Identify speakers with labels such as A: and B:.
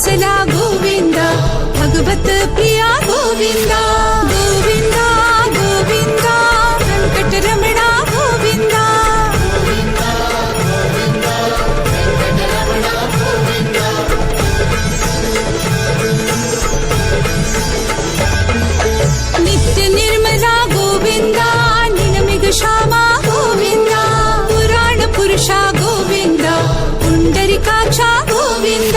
A: वत्सला गोविंद भगवत प्रिया गोविंद गोविंद गोविंद वेंकटरमण गोविंद नित्य निर्मला गोविंद निनमिग श्यामा गोविंद पुराण पुरुषा गोविंद पुंडरीकाक्षा गोविंद